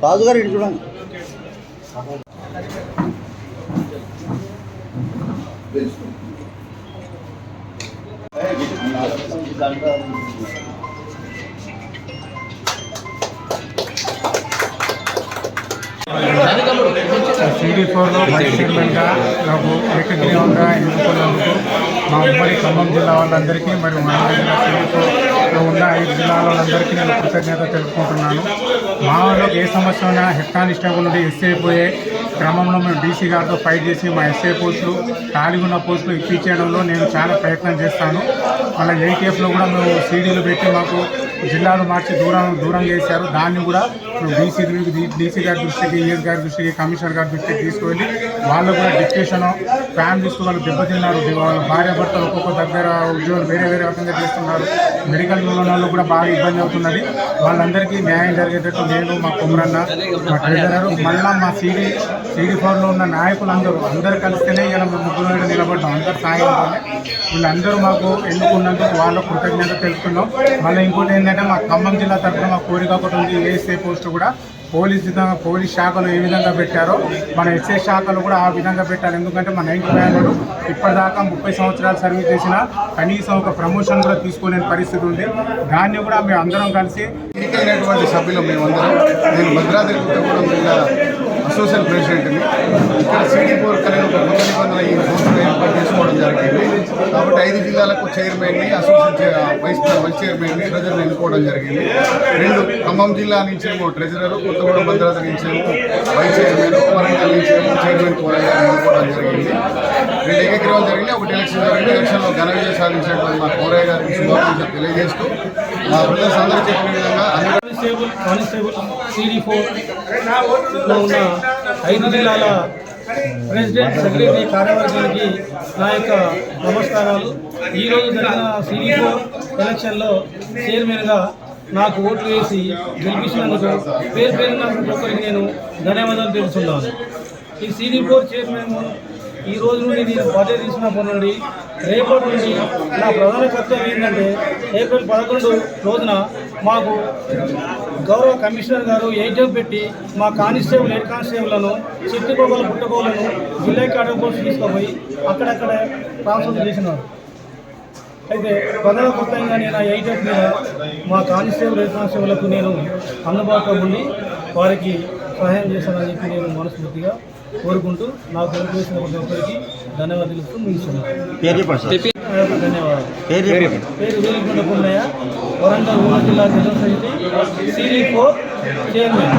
రాజుగారు ఇటు చూడండి. CD4లో వైస్ చైర్మన్గా నాకు ఏకగ్రీవంగా ఎన్నుకున్నందుకు మా ఉమ్మడి ఖమ్మం జిల్లా వాళ్ళందరికీ మరియు వరంగల్ జిల్లా CD4లో ఉన్న 5 జిల్లాల వాళ్ళందరికీ నేను కృతజ్ఞత తెలుపుకుంటున్నాను. మా వాళ్ళకి ఏ సమస్య ఉన్నా హెడ్ కానిస్టేబుల్ నుండి ఎస్ఐ పోయే క్రమంలో మేము డీసీ గారితో ఫైట్ చేసి మా ఎస్ఐ పోస్టులు ఖాళీ ఉన్న పోస్టులు ఇప్పించేయడంలో నేను చాలా ప్రయత్నం చేస్తాను. మళ్ళీ ఏటీఎఫ్లో కూడా మేము సీడీలు పెట్టి మాకు జిల్లాలు మార్చి దూరం చేశారు. దాన్ని కూడా డీసీ గారి దృష్టికి, ఈఎస్ గారి దృష్టికి, కమిషనర్ గారి దృష్టికి తీసుకువెళ్ళి వాళ్ళు కూడా డిప్యూషన్ ఫ్యామిలీస్ వాళ్ళు దెబ్బతిన్నారు. వాళ్ళ భార్య భర్తలు ఒక్కొక్క దగ్గర ఉద్యోగులు వేరే రకంగా చేస్తున్నారు. మెడికల్ వాళ్ళు కూడా బాగా ఇబ్బంది అవుతున్నది. వాళ్ళందరికీ న్యాయం జరిగేటట్టు నేను, మా కుమరన్న, మా ట్రెజరర్, మళ్ళీ మా CD4లో ఉన్న నాయకులందరూ కలిస్తేనే ఇలా ముగ్గురు నిలబడ్డాం. అందరు సాయంతోనే వీళ్ళందరూ మాకు ఎన్నుకున్నందుకు వాళ్ళ కృతజ్ఞత తెలుపుతున్నాం. మళ్ళీ ఇంకోటి ఏంటంటే మా ఖమ్మం జిల్లా తరఫున మా కోరిక ఒకటి ఉంది. ఏఎస్ఐ పోస్టు కూడా పోలీస్ శాఖలు ఏ విధంగా పెట్టారో మన ఎస్ఐ శాఖలు కూడా ఆ విధంగా పెట్టాలి. ఎందుకంటే మా 95 ఇప్పటిదాకా 30 సంవత్సరాలు సర్వీస్ చేసిన కనీసం ఒక ప్రమోషన్ కూడా తీసుకోలేని పరిస్థితి ఉంది. దాన్ని కూడా మేము అందరం కలిసి ఎన్నికైనటువంటి సభ్యులు మేమందరం, నేను భద్రాద్రి కొత్తగూడెం జిల్లా అసోసియేషన్ ప్రెసిడెంట్ని. ఇక్కడ CD4 కలిగిన ఒక కొత్త నిబంధన ఈ సంవత్సరం ఏర్పాటు చేసుకోవడం జరిగింది. కాబట్టి 5 జిల్లాలకు చైర్మన్ని, అసోసియేషన్ వైస్ చైర్మన్ని, ట్రెజరర్ని ఎన్నుకోవడం జరిగింది. 2 ఖమ్మం జిల్లా నుంచేమో ట్రెజరరు, కొత్తగూడెం భద్రాద్రి నుంచేమో వైస్ చైర్మన్, వరంగల్ నుంచేమో చైర్మన్ కూడా ఎన్నుకోవడం జరిగింది. 2 ఏకగ్రీవం జరిగింది, ఒకటి ఎలక్షన్ జరిగింది. ఎలక్షన్లో ఘన విజయం సాధించినటువంటి మా కోరయ్య గారికి శుభాకాంక్షలు తెలియజేస్తూ మా బ్రదర్స్ అందరూ చెప్పిన విధంగా కానిస్టేబుల్ CD4లో ఉన్న 5 జిల్లాల ప్రెసిడెంట్, సెక్రటరీ, కార్యవర్గానికి నా యొక్క నమస్కారాలు. ఈరోజు జరిగిన CD4 ఎలక్షన్లో చైర్మన్గా నాకు ఓట్లు వేసి గెలిపించినందుకు పేరున ఒక్కరికి నేను ధన్యవాదాలు తెలుపుతున్నాను. ఈ CD4 చైర్మన్ ఈ రోజు నుండి నేను బాధ్యత తీసుకున్నప్పటి నుండి రేపటి నుండి నా ప్రధాన కర్తవ్యం ఏంటంటే ఏప్రిల్ 11 రోజున మాకు గౌరవ కమిషనర్ గారు ఏటీఎం పెట్టి మా కానిస్టేబుల్, హెడ్ కానిస్టేబుల్లను, చిట్టుకోగల పుట్టుకోలను జిల్లా క్యాడర్ పోస్ట్ తీసుకుపోయి అక్కడక్కడ ట్రాన్స్ఫర్ చేసినారు. అయితే ప్రధాన కర్తవ్యంగా నేను ఆ ఏటీఎఫ్ మీద మా కానిస్టేబుల్, హెడ్ కానిస్టేబుల్కు నేను అందుబాటులో ఉండి వారికి సహాయం చేస్తానని చెప్పి నేను మనస్ఫూర్తిగా కోరుకుంటూ నాకు ఓటు వేసిన ప్రతి ఒక్కరికి ధన్యవాదాలు ముగిస్తున్నాను. ధన్యవాదాలు. పేరు వేలుకొండ పున్నయ్య, వరంగల్ జిల్లా జనరల్ సెక్రటరీ, CD4 చైర్మన్.